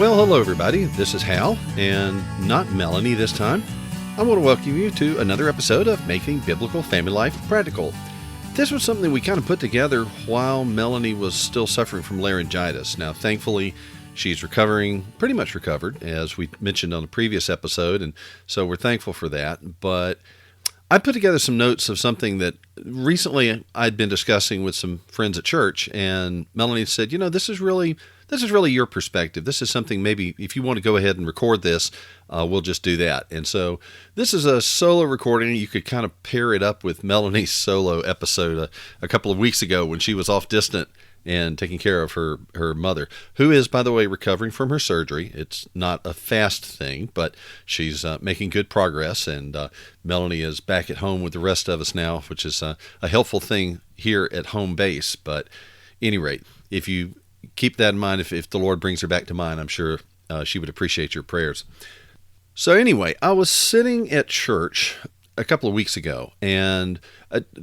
Well, hello everybody. This is Hal, and not Melanie this time. I want to welcome you to another episode of Making Biblical Family Life Practical. This was something we kind of put together while Melanie was still suffering from laryngitis. Now, thankfully, she's recovering, pretty much recovered, as we mentioned on the previous episode, and so we're thankful for that. But I put together some notes of something that recently I'd been discussing with some friends at church, and Melanie said, this is really your perspective. This is something maybe if you want to go ahead and record this, we'll just do that. And so this is a solo recording. You could kind of pair it up with Melanie's solo episode a couple of weeks ago when she was off distant and taking care of her mother, who is, by the way, recovering from her surgery. It's not a fast thing, but she's making good progress, and Melanie is back at home with the rest of us now, which is a helpful thing here at home base. But at any rate, if you keep that in mind, if the Lord brings her back to mind, I'm sure she would appreciate your prayers. So anyway, I was sitting at church a couple of weeks ago, and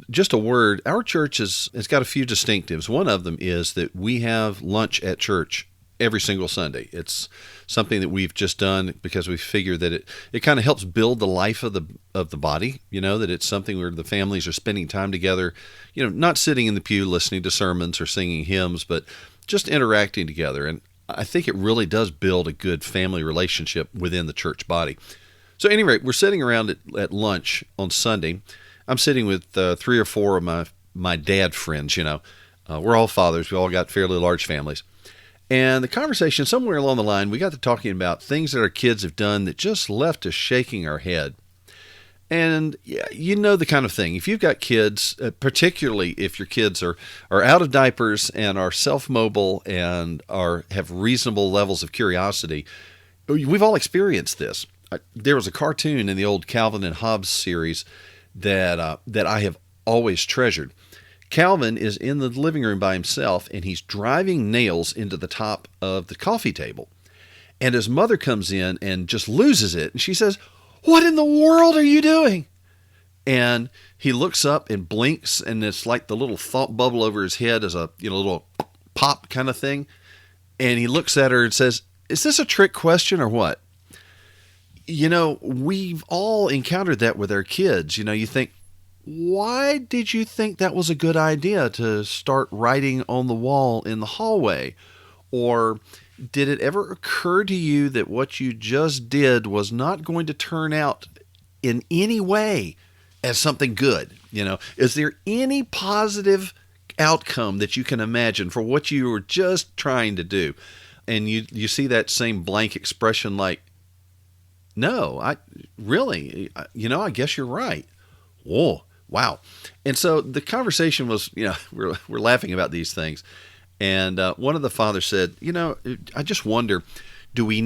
just a word, our church has got a few distinctives. One of them is that we have lunch at church every single Sunday. It's something that we've just done because we figure that it kind of helps build the life of the body, that it's something where the families are spending time together, not sitting in the pew listening to sermons or singing hymns, but just interacting together. And I think it really does build a good family relationship within the church body. So at any rate, we're sitting around at lunch on Sunday. I'm sitting with 3 or 4 of my dad friends, We're all fathers. We all got fairly large families. And the conversation, somewhere along the line, we got to talking about things that our kids have done that just left us shaking our head. And the kind of thing. If you've got kids, particularly if your kids are out of diapers and are self-mobile and have reasonable levels of curiosity, we've all experienced this. There was a cartoon in the old Calvin and Hobbes series that I have always treasured. Calvin is in the living room by himself, and he's driving nails into the top of the coffee table. And his mother comes in and just loses it, and she says, "What in the world are you doing?" And he looks up and blinks, and it's like the little thought bubble over his head is a little pop kind of thing. And he looks at her and says, "Is this a trick question or what?" We've all encountered that with our kids. You think, why did you think that was a good idea to start writing on the wall in the hallway? Or did it ever occur to you that what you just did was not going to turn out in any way as something good? Is there any positive outcome that you can imagine for what you were just trying to do? And you see that same blank expression like, "No, I guess you're right." Whoa, wow. And so the conversation was, we're laughing about these things. And one of the fathers said, I just wonder, do we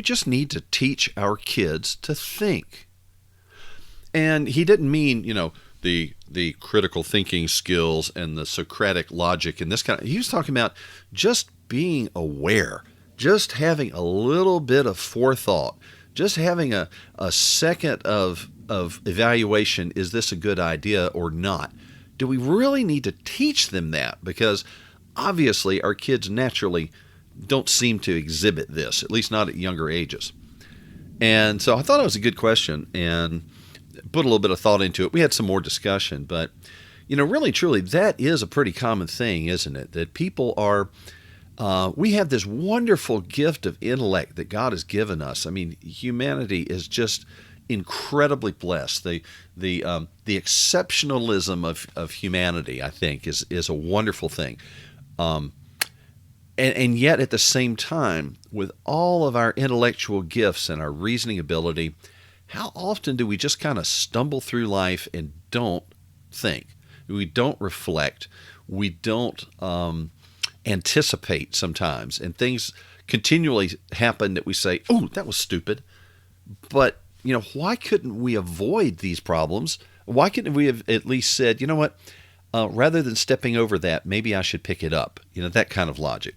just need to teach our kids to think? And he didn't mean, the critical thinking skills and the Socratic logic and this kind of, he was talking about just being aware, just having a little bit of forethought, just having a second of evaluation. Is this a good idea or not? Do we really need to teach them that? Because obviously our kids naturally don't seem to exhibit this, at least not at younger ages. And so I thought it was a good question and put a little bit of thought into it. We had some more discussion, but really truly that is a pretty common thing, isn't it? That people are, we have this wonderful gift of intellect that God has given us. I mean, humanity is just incredibly blessed. The exceptionalism of humanity, I think, is a wonderful thing. And yet at the same time, with all of our intellectual gifts and our reasoning ability, how often do we just kind of stumble through life and don't think? We don't reflect. We don't anticipate sometimes. And things continually happen that we say, "Oh, that was stupid." But why couldn't we avoid these problems? Why couldn't we have at least said, "You know what? Rather than stepping over that, maybe I should pick it up." That kind of logic.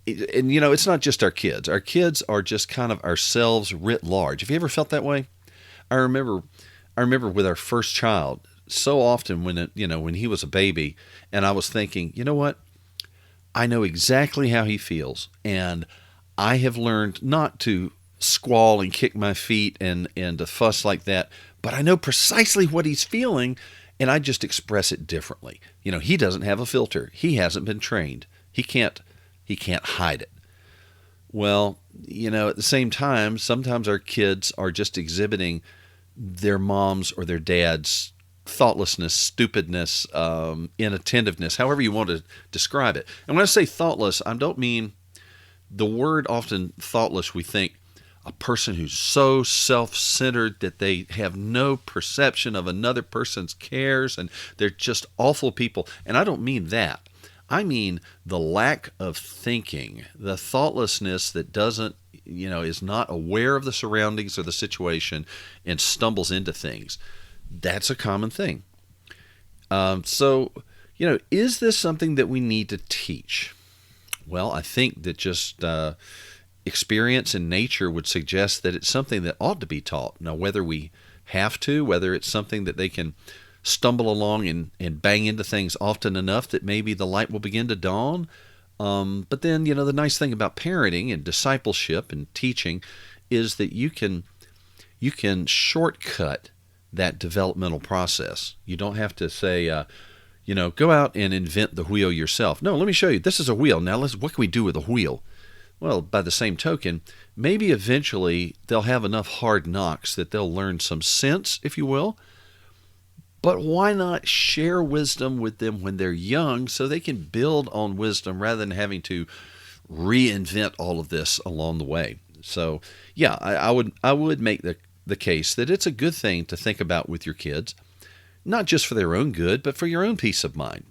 And it's not just our kids. Our kids are just kind of ourselves writ large. Have you ever felt that way? I remember with our first child, so often when he was a baby, and I was thinking, you know what? I know exactly how he feels, and I have learned not to squall and kick my feet and to fuss like that, but I know precisely what he's feeling, and I just express it differently. He doesn't have a filter. He hasn't been trained. He can't hide it. Well, at the same time, sometimes our kids are just exhibiting their mom's or their dad's thoughtlessness, stupidness, inattentiveness, however you want to describe it. And when I say thoughtless, I don't mean the word often thoughtless. We think a person who's so self-centered that they have no perception of another person's cares and they're just awful people. And I don't mean that. I mean the lack of thinking, the thoughtlessness that doesn't, is not aware of the surroundings or the situation and stumbles into things. That's a common thing. So, is this something that we need to teach? Well, I think that just experience in nature would suggest that it's something that ought to be taught. Now, whether we have to, whether it's something that they can stumble along and bang into things often enough that maybe the light will begin to dawn. But then, the nice thing about parenting and discipleship and teaching is that you can shortcut that developmental process. You don't have to say, go out and invent the wheel yourself. No, let me show you. This is a wheel. Now, what can we do with a wheel? Well, by the same token, maybe eventually they'll have enough hard knocks that they'll learn some sense, if you will. But why not share wisdom with them when they're young so they can build on wisdom rather than having to reinvent all of this along the way? So, yeah, I would make the case that it's a good thing to think about with your kids, not just for their own good, but for your own peace of mind.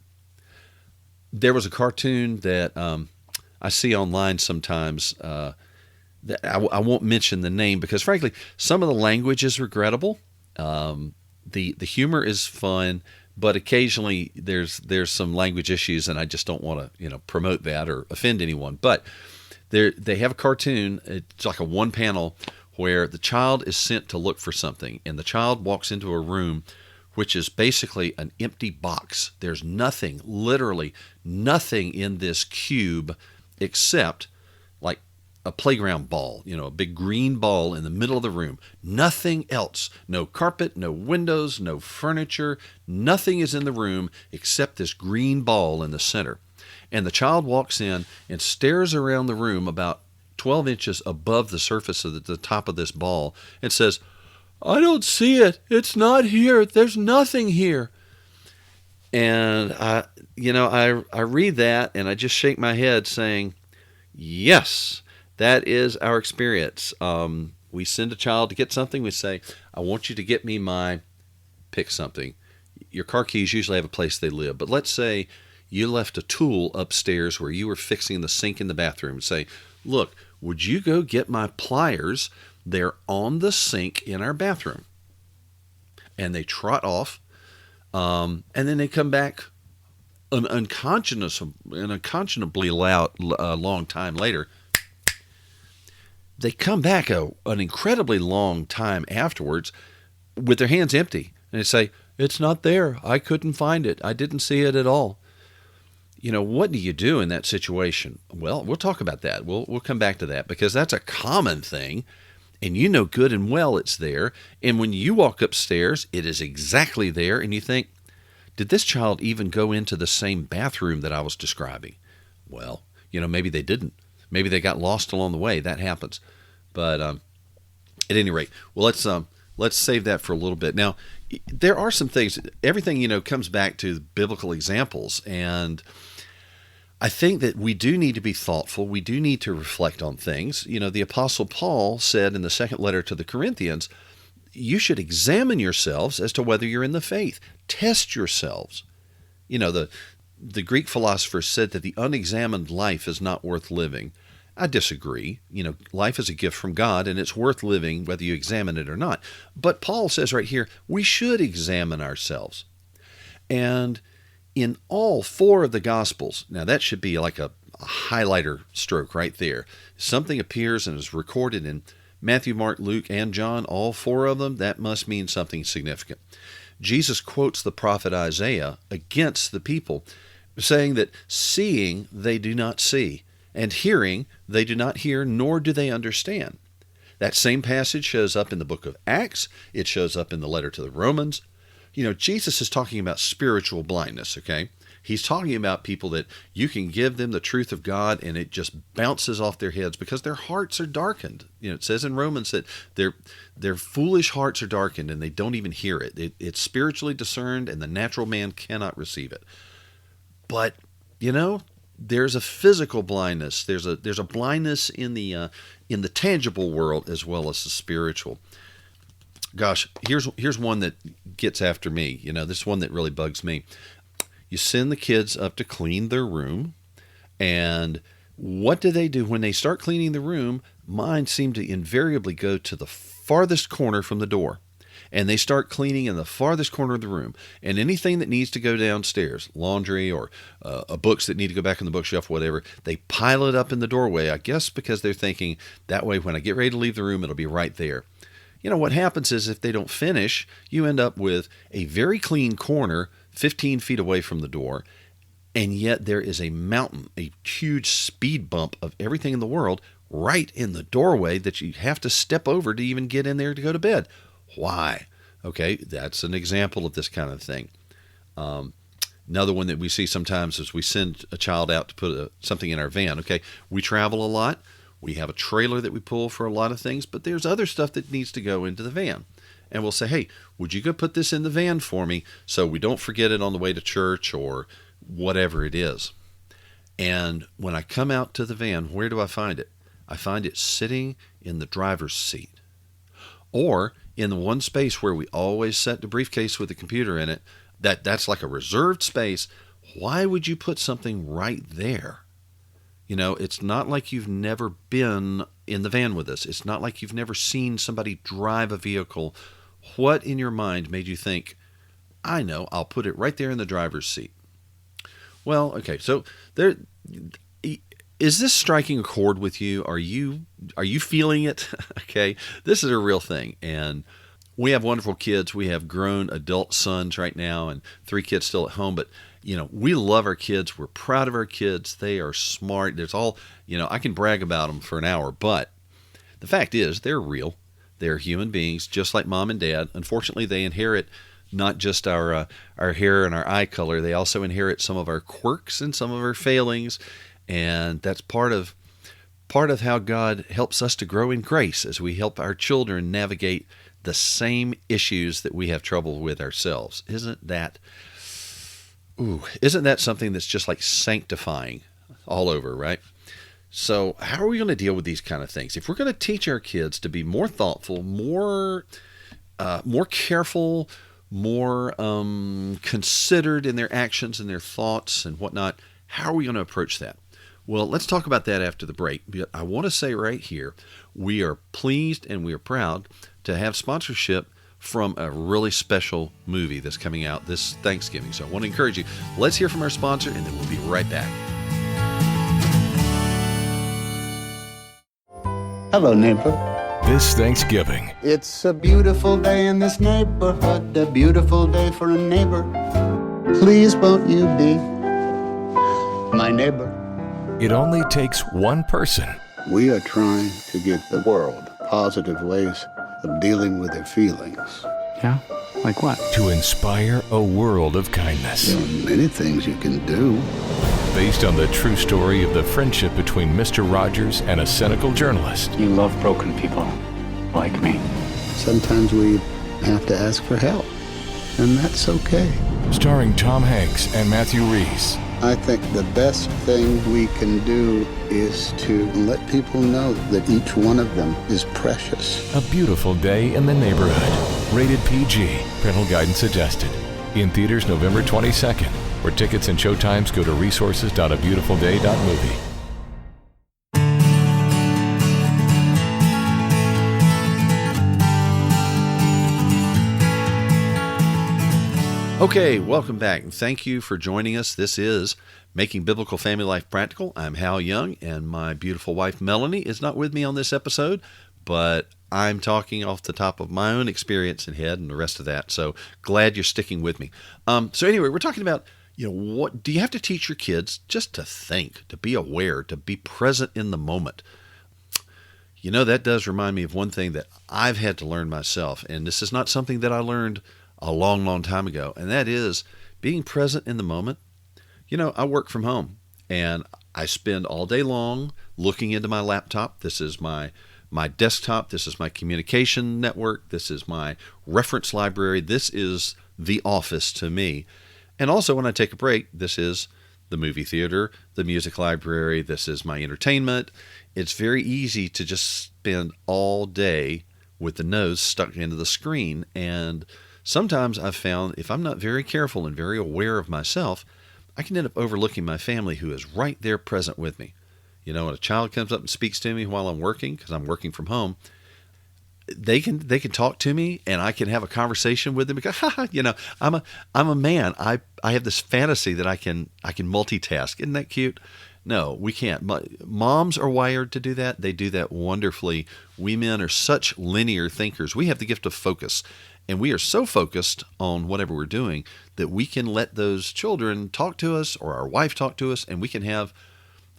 There was a cartoon that I see online sometimes that I won't mention the name because, frankly, some of the language is regrettable. The humor is fun, but occasionally there's some language issues, and I just don't want to promote that or offend anyone. But they have a cartoon. It's like a one panel where the child is sent to look for something, and the child walks into a room which is basically an empty box. There's nothing, literally nothing in this cube except like a playground ball, a big green ball in the middle of the room. Nothing else. No carpet, no windows, no furniture. Nothing is in the room except this green ball in the center. And the child walks in and stares around the room about 12 inches above the surface of the top of this ball and says, "I don't see it. It's not here. There's nothing here." And I read that and I just shake my head saying, yes, that is our experience. We send a child to get something. We say, "I want you to get me pick something." Your car keys usually have a place they live. But let's say you left a tool upstairs where you were fixing the sink in the bathroom. Say, "Look, would you go get my pliers? They're on the sink in our bathroom." And they trot off. And then they come back an unconscionably long time later. They come back an incredibly long time afterwards with their hands empty. And they say, "It's not there. I couldn't find it. I didn't see it at all." What do you do in that situation? Well, we'll talk about that. We'll come back to that because that's a common thing. And good and well it's there. And when you walk upstairs, it is exactly there. And you think, did this child even go into the same bathroom that I was describing? Well, maybe they didn't. Maybe they got lost along the way. That happens. But at any rate, well, let's save that for a little bit. Now, there are some things. Everything, comes back to biblical examples. And I think that we do need to be thoughtful. We do need to reflect on things. The Apostle Paul said in the second letter to the Corinthians, you should examine yourselves as to whether you're in the faith. Test yourselves. The Greek philosophers said that the unexamined life is not worth living. I disagree. Life is a gift from God, and it's worth living whether you examine it or not. But Paul says right here, we should examine ourselves. And in all four of the Gospels, now that should be like a highlighter stroke right there. Something appears and is recorded in Matthew, Mark, Luke, and John, all four of them, that must mean something significant. Jesus quotes the prophet Isaiah against the people, saying that seeing they do not see, and hearing they do not hear, nor do they understand. That same passage shows up in the book of Acts. It shows up in the letter to the Romans. Jesus is talking about spiritual blindness, okay? He's talking about people that you can give them the truth of God and it just bounces off their heads because their hearts are darkened. It says in Romans that their foolish hearts are darkened and they don't even hear it. It's spiritually discerned and the natural man cannot receive it. But, there's a physical blindness. There's a blindness in the tangible world as well as the spiritual. Gosh, here's one that gets after me. This one that really bugs me. You send the kids up to clean their room, and what do when they start cleaning the room? Mine seem to invariably go to the farthest corner from the door. And they start cleaning in the farthest corner of the room. And anything that needs to go downstairs, laundry or books that need to go back in the bookshelf, whatever, they pile it up in the doorway, I guess because they're thinking, that way when I get ready to leave the room, it'll be right there. What happens is if they don't finish, you end up with a very clean corner 15 feet away from the door, and yet there is a mountain, a huge speed bump of everything in the world right in the doorway that you have to step over to even get in there to go to bed. Why? Okay, that's an example of this kind of thing. Another one that we see sometimes is we send a child out to put something in our van. Okay, we travel a lot. We have a trailer that we pull for a lot of things, but there's other stuff that needs to go into the van. And we'll say, hey, would you go put this in the van for me so we don't forget it on the way to church or whatever it is. And when I come out to the van, where do I find it? I find it sitting in the driver's seat. Or in the one space where we always set the briefcase with the computer in it, that's like a reserved space. Why would you put something right there? It's not like you've never been in the van with us. It's not like you've never seen somebody drive a vehicle. What in your mind made you think, I know, I'll put it right there in the driver's seat? Well, okay, so is this striking a chord with you? Are you feeling it? Okay, this is a real thing, and we have wonderful kids. We have grown adult sons right now, and 3 kids still at home. But we love our kids. We're proud of our kids. They are smart. There's all I can brag about them for an hour, but the fact is they're real. They're human beings, just like mom and dad. Unfortunately, they inherit not just our hair and our eye color. They also inherit some of our quirks and some of our failings. And that's part of how God helps us to grow in grace as we help our children navigate the same issues that we have trouble with ourselves. Isn't that something that's just like sanctifying all over, right? So how are we going to deal with these kind of things? If we're going to teach our kids to be more thoughtful, more careful, more considered in their actions and their thoughts and whatnot, how are we going to approach that? Well, let's talk about that after the break. But I want to say right here, we are pleased and we are proud to have sponsorship from a really special movie that's coming out this Thanksgiving. So I want to encourage you. Let's hear from our sponsor, and then we'll be right back. Hello, neighbor. This Thanksgiving, It's a beautiful day in this neighborhood, a beautiful day for a neighbor. Please won't you be my neighbor? it only takes one person We are trying to give the world positive ways of dealing with their feelings. Yeah? Like what? to inspire a world of kindness. There are many things you can do. Based on the true story of the friendship between Mr. Rogers and a cynical journalist. You love broken people like me. Sometimes we have to ask for help, and that's okay. Starring Tom Hanks and Matthew Reese. I think the best thing we can do is to let people know that each one of them is precious. A beautiful day in the neighborhood. Rated PG. Parental guidance suggested. In theaters November 22nd. For tickets and showtimes, go to resources.abeautifulday.movie. Okay, welcome back, and thank you for joining us. This is Making Biblical Family Life Practical. I'm Hal Young, and my beautiful wife Melanie is not with me on this episode, but I'm talking off the top of my own experience and head and the rest of that, so glad you're sticking with me. So anyway, we're talking about, What do you have to teach your kids just to think, to be aware, to be present in the moment? That does remind me of one thing that I've had to learn myself, and this is not something that I learned a long, long time ago, and that is being present in the moment. I work from home, and I spend all day long looking into my laptop. This is my desktop. This is my communication network. This is my reference library. This is the office to me. And also when I take a break, this is the movie theater, the music library. This is my entertainment. It's very easy to just spend all day with the nose stuck into the screen. And sometimes I've found if I'm not very careful and very aware of myself, I can end up overlooking my family who is right there present with me. When a child comes up and speaks to me while I'm working, because I'm working from home, they can talk to me and I can have a conversation with them because I'm a man. I have this fantasy that I can multitask. Isn't that cute? No, we can't. Moms are wired to do that. They do that wonderfully. We men are such linear thinkers. We have the gift of focus, and we are so focused on whatever we're doing that we can let those children talk to us or our wife talk to us, and we can have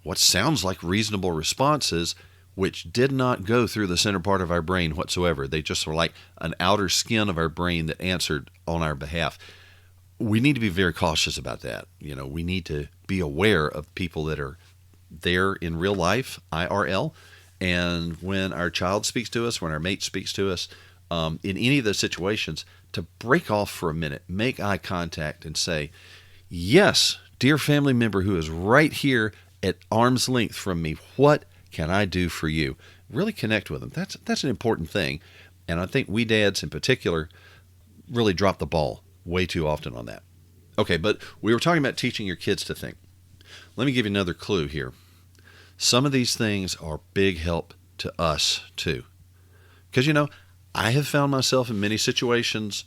what sounds like reasonable responses which did not go through the center part of our brain whatsoever. They just were like an outer skin of our brain that answered on our behalf. We need to be very cautious about that. We need to be aware of people that are there in real life, IRL, and when our child speaks to us, when our mate speaks to us, in any of those situations, to break off for a minute, make eye contact and say, yes, dear family member who is right here at arm's length from me, what can I do for you? Really connect with them. That's an important thing. And I think we dads in particular really drop the ball way too often on that. Okay, but we were talking about teaching your kids to think. Let me give you another clue here. Some of these things are big help to us too. Because, I have found myself in many situations,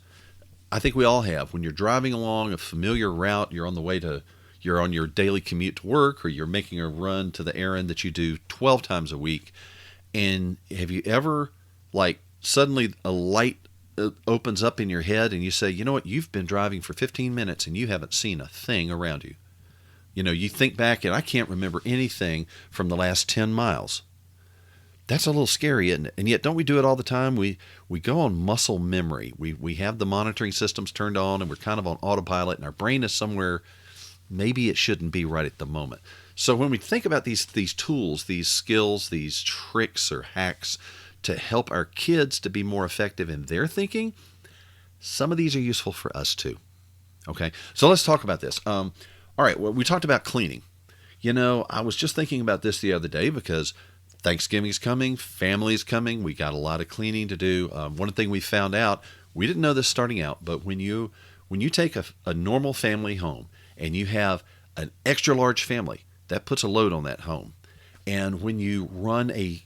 I think we all have, when you're driving along a familiar route, you're on your daily commute to work, or you're making a run to the errand that you do 12 times a week. And have you ever, suddenly a light opens up in your head and you say, you know what, you've been driving for 15 minutes and you haven't seen a thing around you. You think back and I can't remember anything from the last 10 miles. That's a little scary, isn't it? And yet, don't we do it all the time? We go on muscle memory. We have the monitoring systems turned on and we're kind of on autopilot and our brain is somewhere maybe it shouldn't be right at the moment. So when we think about these tools, these skills, these tricks or hacks to help our kids to be more effective in their thinking, some of these are useful for us too. Okay, so let's talk about this. All right, well, we talked about cleaning. I was just thinking about this the other day because Thanksgiving's coming, family's coming. We got a lot of cleaning to do. One thing we found out, we didn't know this starting out, but when you take a normal family home and you have an extra large family, that puts a load on that home. And when you run an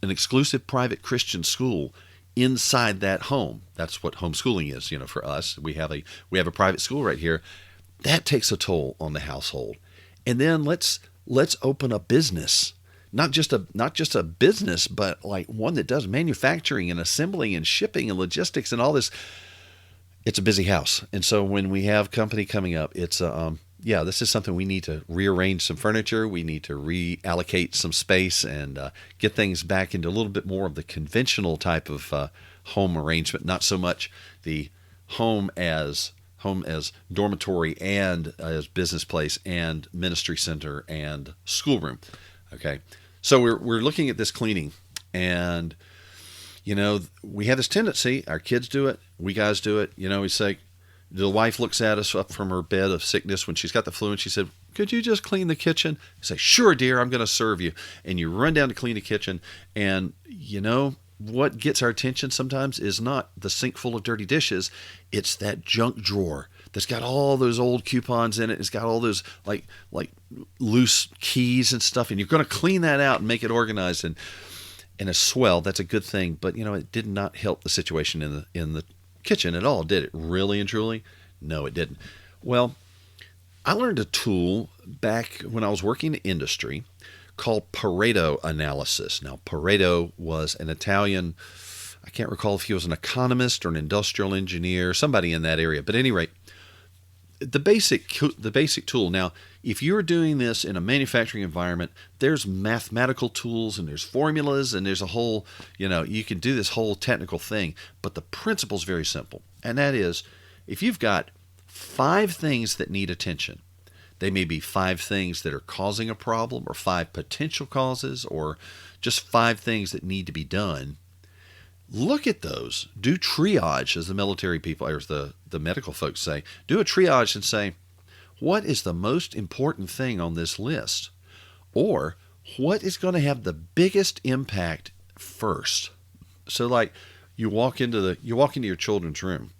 exclusive private Christian school inside that home, that's what homeschooling is. For us, we have a private school right here. That takes a toll on the household. And then let's open a business. Not just a business, but one that does manufacturing and assembling and shipping and logistics and all this. It's a busy house. And so when we have company coming up, it's this is something we need to rearrange some furniture. We need to reallocate some space and get things back into a little bit more of the conventional type of home arrangement. Not so much the home as dormitory and as business place and ministry center and schoolroom. Okay. So we're looking at this cleaning, and we have this tendency. Our kids do it. We guys do it. We say, the wife looks at us up from her bed of sickness when she's got the flu, and she said, "Could you just clean the kitchen?" I say, "Sure, dear. I'm going to serve you." And you run down to clean the kitchen, and what gets our attention sometimes is not the sink full of dirty dishes. It's that junk drawer that's got all those old coupons in it. It's got all those like loose keys and stuff, and you're going to clean that out and make it organized and a swell. That's a good thing, but it did not help the situation in the kitchen at all, did it? Really and truly? No, it didn't. Well, I learned a tool back when I was working in industry called Pareto analysis. Now, Pareto was an Italian, I can't recall if he was an economist or an industrial engineer, somebody in that area. But at any rate, the basic tool. Now, if you're doing this in a manufacturing environment, there's mathematical tools and there's formulas and there's a whole, you can do this whole technical thing. But the principle is very simple. And that is, if you've got 5 things that need attention, they may be 5 things that are causing a problem or 5 potential causes or just 5 things that need to be done. Look at those. Do triage, as the military people, or as the medical folks say. Do a triage and say, what is the most important thing on this list? Or what is going to have the biggest impact first? So, like, you walk into your children's room,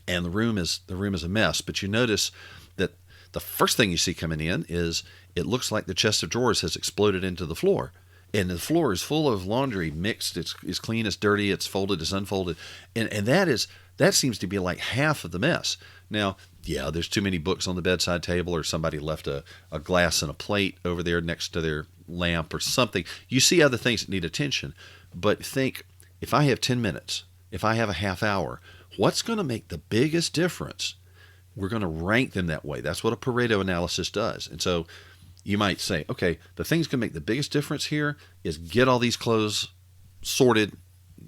and the room is a mess. But you notice that the first thing you see coming in is it looks like the chest of drawers has exploded into the floor. And the floor is full of laundry mixed. It's clean, it's dirty, it's folded, it's unfolded. And that seems to be like half of the mess. Now, yeah, there's too many books on the bedside table, or somebody left a glass and a plate over there next to their lamp or something. You see other things that need attention. But think, if I have 10 minutes, if I have a half hour, what's going to make the biggest difference? We're going to rank them that way. That's what a Pareto analysis does. And so you might say, okay, the thing's going to make the biggest difference here is get all these clothes sorted,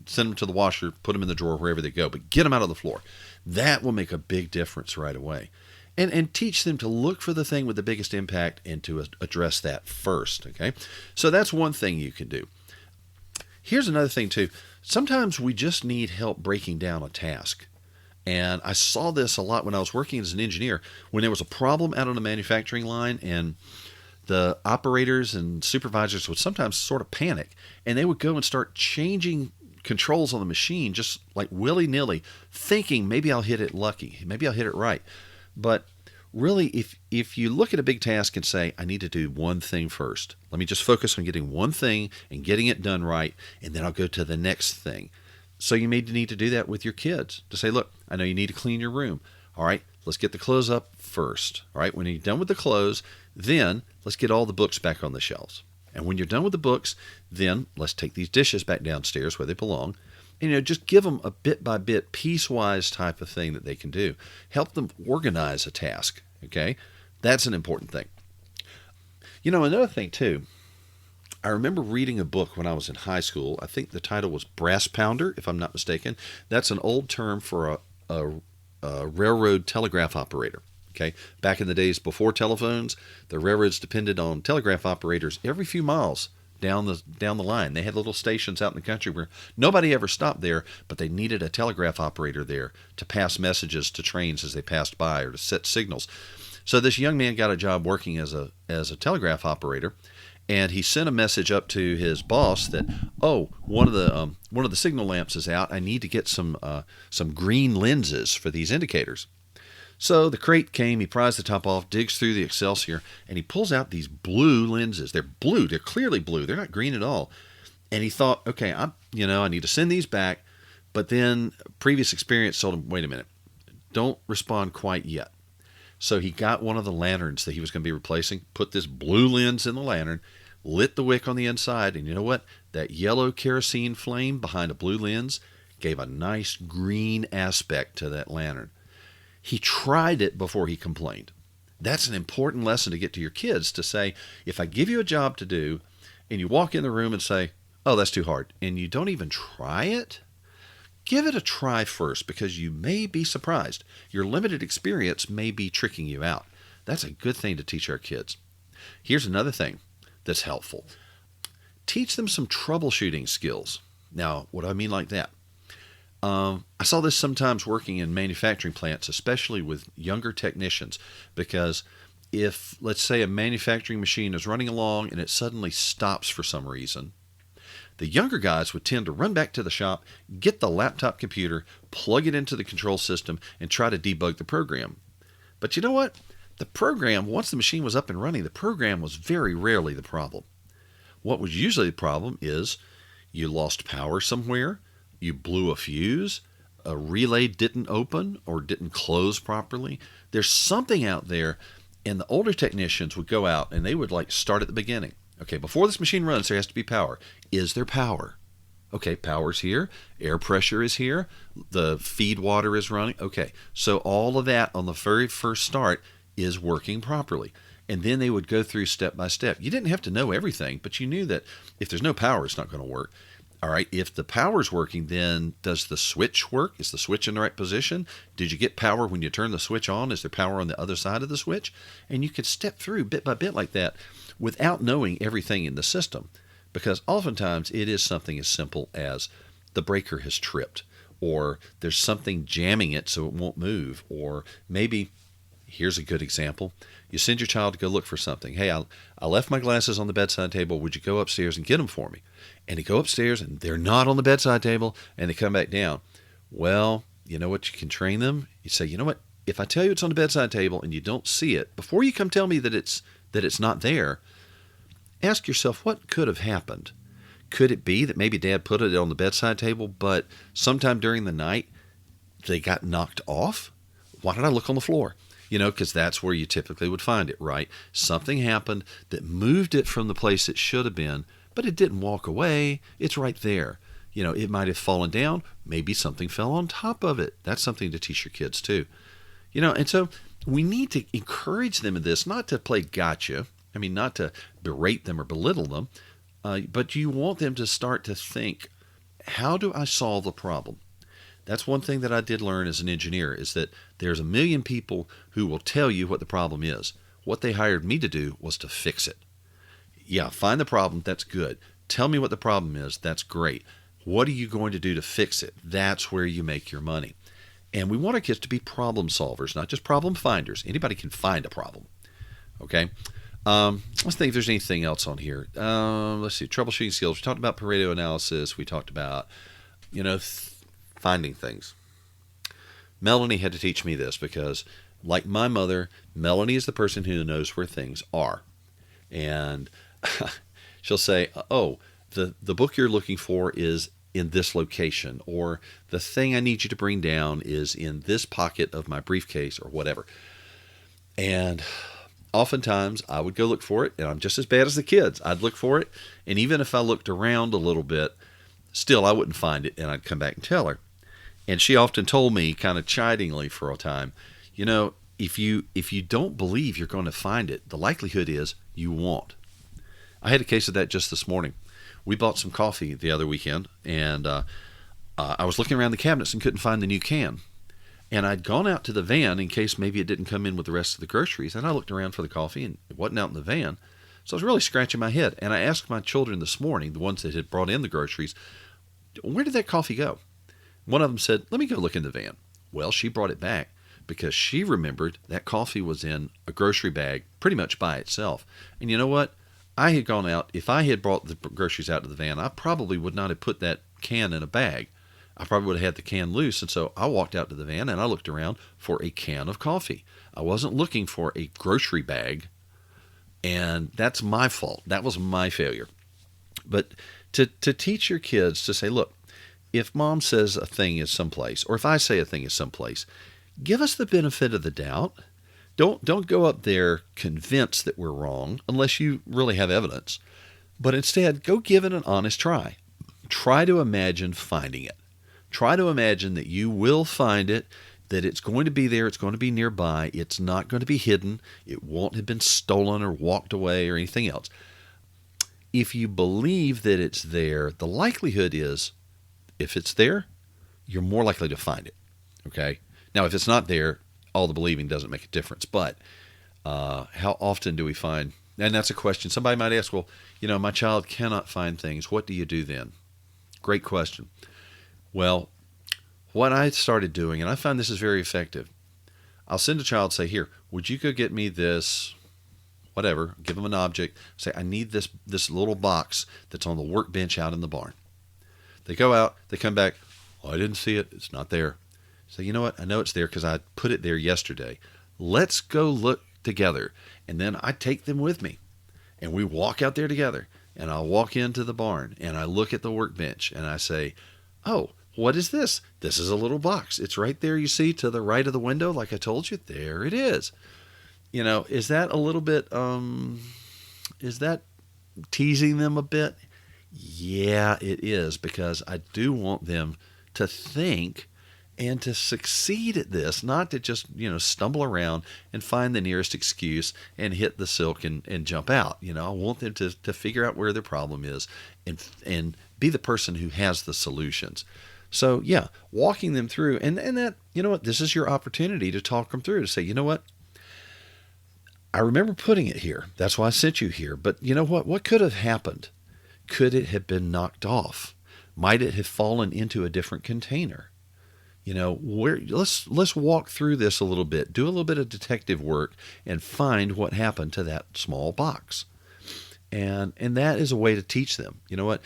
send them to the washer, put them in the drawer, wherever they go, but get them out of the floor. That will make a big difference right away. And teach them to look for the thing with the biggest impact and to address that first, okay? So that's one thing you can do. Here's another thing too. Sometimes we just need help breaking down a task. And I saw this a lot when I was working as an engineer, when there was a problem out on the manufacturing line, and the operators and supervisors would sometimes sort of panic, and they would go and start changing controls on the machine just like willy-nilly, thinking maybe I'll hit it lucky, maybe I'll hit it right. But really, if you look at a big task and say, I need to do one thing first, let me just focus on getting one thing and getting it done right, and then I'll go to the next thing. So you may need to do that with your kids, to say, look, I know you need to clean your room. All right, let's get the clothes up first. All right, when you're done with the clothes, then let's get all the books back on the shelves. And when you're done with the books, then let's take these dishes back downstairs where they belong. And just give them a bit by bit, piecewise type of thing that they can do. Help them organize a task, okay? That's an important thing. Another thing too, I remember reading a book when I was in high school. I think the title was Brass Pounder, if I'm not mistaken. That's an old term for a railroad telegraph operator. Okay, back in the days before telephones, the railroads depended on telegraph operators every few miles down the line. They had little stations out in the country where nobody ever stopped there, but they needed a telegraph operator there to pass messages to trains as they passed by, or to set signals. So this young man got a job working as a telegraph operator, and he sent a message up to his boss that, one of the signal lamps is out. I need to get some green lenses for these indicators. So the crate came, he pries the top off, digs through the Excelsior, and he pulls out these blue lenses. They're blue. They're clearly blue. They're not green at all. And he thought, okay, I need to send these back. But then previous experience told him, wait a minute, don't respond quite yet. So he got one of the lanterns that he was going to be replacing, put this blue lens in the lantern, lit the wick on the inside, and you know what? That yellow kerosene flame behind a blue lens gave a nice green aspect to that lantern. He tried it before he complained. That's an important lesson to get to your kids, to say, if I give you a job to do and you walk in the room and say, oh, that's too hard, and you don't even try it, give it a try first, because you may be surprised. Your limited experience may be tricking you out. That's a good thing to teach our kids. Here's another thing that's helpful. Teach them some troubleshooting skills. Now, what do I mean like that? I saw this sometimes working in manufacturing plants, especially with younger technicians, because if, let's say, a manufacturing machine is running along and it suddenly stops for some reason, the younger guys would tend to run back to the shop, get the laptop computer, plug it into the control system, and try to debug the program. But you know what? The program, once the machine was up and running, the program was very rarely the problem. What was usually the problem is you lost power somewhere, you blew a fuse, a relay didn't open or didn't close properly. There's something out there, and the older technicians would go out and they would start at the beginning. Okay, before this machine runs, there has to be power. Is there power? Okay, power's here, air pressure is here, the feed water is running. Okay, so all of that on the very first start is working properly. And then they would go through step by step. You didn't have to know everything, but you knew that if there's no power, it's not going to work. All right, if the power's working, then does the switch work? Is the switch in the right position? Did you get power when you turn the switch on? Is there power on the other side of the switch? And you could step through bit by bit like that without knowing everything in the system. Because oftentimes it is something as simple as the breaker has tripped, or there's something jamming it so it won't move, or maybe, here's a good example, you send your child to go look for something. Hey, I left my glasses on the bedside table. Would you go upstairs and get them for me? And they go upstairs and they're not on the bedside table, and they come back down. Well, you know what you can train them? You say, you know what? If I tell you it's on the bedside table and you don't see it, before you come tell me that it's not there, ask yourself, what could have happened? Could it be that maybe Dad put it on the bedside table, but sometime during the night they got knocked off? Why did I look on the floor? Because that's where you typically would find it, right? Something happened that moved it from the place it should have been, but it didn't walk away. It's right there. It might have fallen down. Maybe something fell on top of it. That's something to teach your kids too. And so we need to encourage them in this, not to play gotcha. Not to berate them or belittle them, but you want them to start to think, how do I solve the problem? That's one thing that I did learn as an engineer, is that there's a million people who will tell you what the problem is. What they hired me to do was to fix it. Yeah, find the problem, that's good. Tell me what the problem is, that's great. What are you going to do to fix it? That's where you make your money. And we want our kids to be problem solvers, not just problem finders. Anybody can find a problem, okay? Let's think if there's anything else on here. Let's see, troubleshooting skills. We talked about Pareto analysis. We talked about, finding things. Melanie had to teach me this because, like my mother, Melanie is the person who knows where things are. And she'll say, oh, the book you're looking for is in this location, or the thing I need you to bring down is in this pocket of my briefcase, or whatever. And oftentimes I would go look for it, and I'm just as bad as the kids. I'd look for it, and even if I looked around a little bit, still I wouldn't find it, and I'd come back and tell her. And she often told me, kind of chidingly for a time, if you don't believe you're going to find it, the likelihood is you won't. I had a case of that just this morning. We bought some coffee the other weekend, and I was looking around the cabinets and couldn't find the new can. And I'd gone out to the van in case maybe it didn't come in with the rest of the groceries. And I looked around for the coffee, and it wasn't out in the van. So I was really scratching my head. And I asked my children this morning, the ones that had brought in the groceries, where did that coffee go? One of them said, let me go look in the van. Well, she brought it back because she remembered that coffee was in a grocery bag pretty much by itself. And you know what? I had gone out. If I had brought the groceries out to the van, I probably would not have put that can in a bag. I probably would have had the can loose, and so I walked out to the van and I looked around for a can of coffee. I wasn't looking for a grocery bag, and that's my fault. That was my failure. But to teach your kids to say, look, if Mom says a thing is someplace, or if I say a thing is someplace, give us the benefit of the doubt. Don't go up there convinced that we're wrong, unless you really have evidence. But instead, go give it an honest try. Try to imagine finding it. Try to imagine that you will find it, that it's going to be there, it's going to be nearby, it's not going to be hidden, it won't have been stolen or walked away or anything else. If you believe that it's there, the likelihood is, if it's there, you're more likely to find it, okay? Now, if it's not there, all the believing doesn't make a difference, but how often do we find, and that's a question, somebody might ask, well, my child cannot find things, what do you do then? Great question. Well, what I started doing, and I find this is very effective, I'll send a child, say, here, would you go get me this, whatever, give them an object, say, I need this little box that's on the workbench out in the barn. They go out, they come back, oh, I didn't see it, it's not there. So you know what, I know it's there because I put it there yesterday. Let's go look together. And then I take them with me, and we walk out there together, and I'll walk into the barn, and I look at the workbench, and I say, oh, what is this? This is a little box. It's right there, you see, to the right of the window, like I told you. There it is. Is that a little bit, is that teasing them a bit? Yeah, it is, because I do want them to think and to succeed at this, not to just, stumble around and find the nearest excuse and hit the silk and jump out. I want them to figure out where their problem is and be the person who has the solutions. So yeah, walking them through, and that, this is your opportunity to talk them through, to say, I remember putting it here. That's why I sent you here. But you know what? What could have happened? Could it have been knocked off? Might it have fallen into a different container? Let's walk through this a little bit, do a little bit of detective work, and find what happened to that small box. And that is a way to teach them. You know what?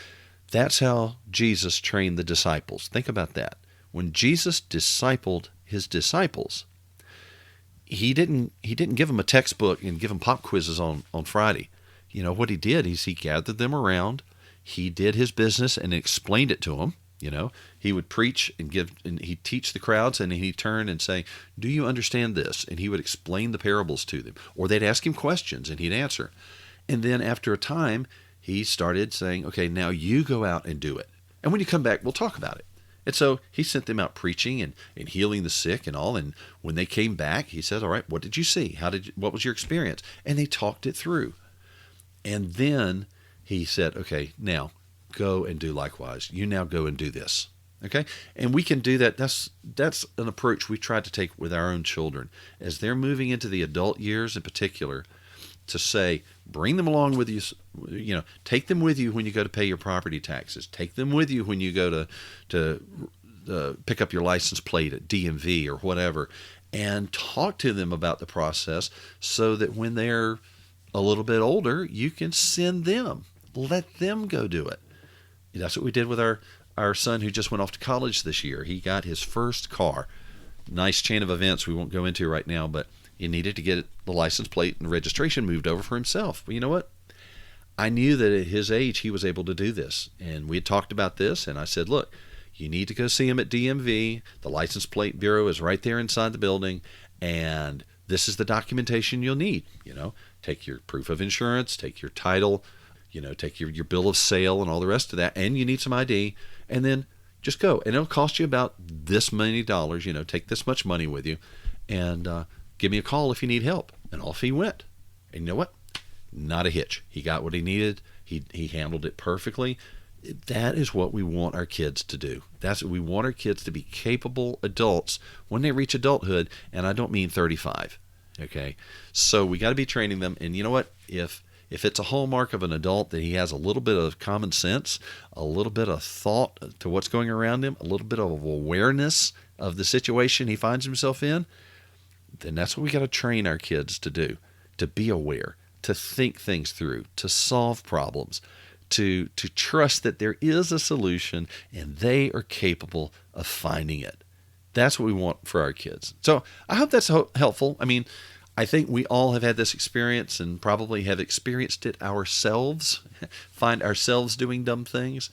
That's how Jesus trained the disciples. Think about that. When Jesus discipled his disciples, he didn't give them a textbook and give them pop quizzes on Friday. What he did is he gathered them around. He did his business and explained it to them. He would preach and he'd teach the crowds, and he'd turn and say, "Do you understand this?" And he would explain the parables to them. Or they'd ask him questions and he'd answer. And then after a time, he started saying, "Okay, now you go out and do it. And when you come back, we'll talk about it." And so he sent them out preaching and healing the sick and all. And when they came back, he said, "All right, what did you see? What was your experience?" And they talked it through. And then he said, "Okay, now go and do likewise. You now go and do this." Okay? And we can do that. That's an approach we tried to take with our own children as they're moving into the adult years in particular, to say, bring them along with you, take them with you when you go to pay your property taxes. Take them with you when you go to pick up your license plate at DMV or whatever, and talk to them about the process so that when they're a little bit older, you can send them. Let them go do it. That's what we did with our son who just went off to college this year. He got his first car. Nice chain of events we won't go into right now, but he needed to get the license plate and registration moved over for himself. But you know what? I knew that at his age he was able to do this. And we had talked about this, and I said, "Look, you need to go see him at DMV. The license plate bureau is right there inside the building, and this is the documentation you'll need. Take your proof of insurance, take your title, take your bill of sale and all the rest of that, and you need some ID, and then just go. And it'll cost you about this many dollars, take this much money with you, and give me a call if you need help." And off he went. And you know what? Not a hitch. He got what he needed. He handled it perfectly. That is what we want our kids to do. That's what we want our kids to be, capable adults when they reach adulthood, and I don't mean 35. Okay? So we got to be training them. And you know what? If it's a hallmark of an adult that he has a little bit of common sense, a little bit of thought to what's going around him, a little bit of awareness of the situation he finds himself in, then that's what we got to train our kids to do, to be aware, to think things through, to solve problems, to trust that there is a solution and they are capable of finding it. That's what we want for our kids. So I hope that's helpful. I mean, I think we all have had this experience and probably have experienced it ourselves, find ourselves doing dumb things,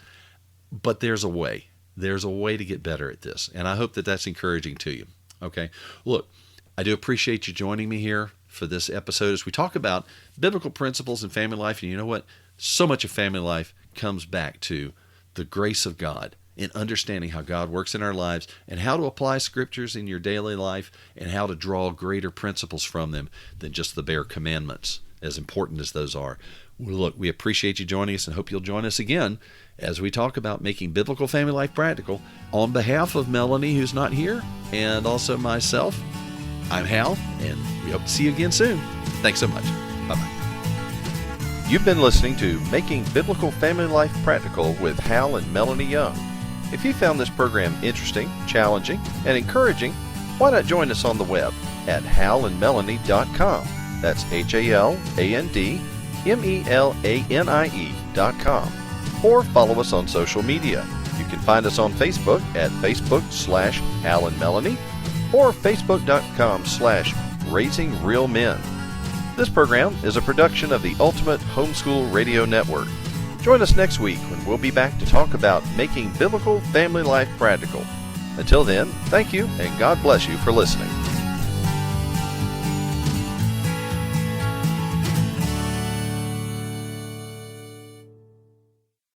but there's a way. There's a way to get better at this, and I hope that that's encouraging to you. Okay? Look, I do appreciate you joining me here for this episode as we talk about biblical principles in family life. And you know what? So much of family life comes back to the grace of God in understanding how God works in our lives and how to apply scriptures in your daily life and how to draw greater principles from them than just the bare commandments, as important as those are. Well, look, we appreciate you joining us and hope you'll join us again as we talk about making biblical family life practical. On behalf of Melanie, who's not here, and also myself, I'm Hal, and we hope to see you again soon. Thanks so much. Bye-bye. You've been listening to Making Biblical Family Life Practical with Hal and Melanie Young. If you found this program interesting, challenging, and encouraging, why not join us on the web at halandmelanie.com. That's HALANDMELANIE.com. Or follow us on social media. You can find us on Facebook at Facebook/Hal and Melanie or Facebook.com/Raising Real Men. This program is a production of the Ultimate Homeschool Radio Network. Join us next week when we'll be back to talk about making biblical family life practical. Until then, thank you and God bless you for listening.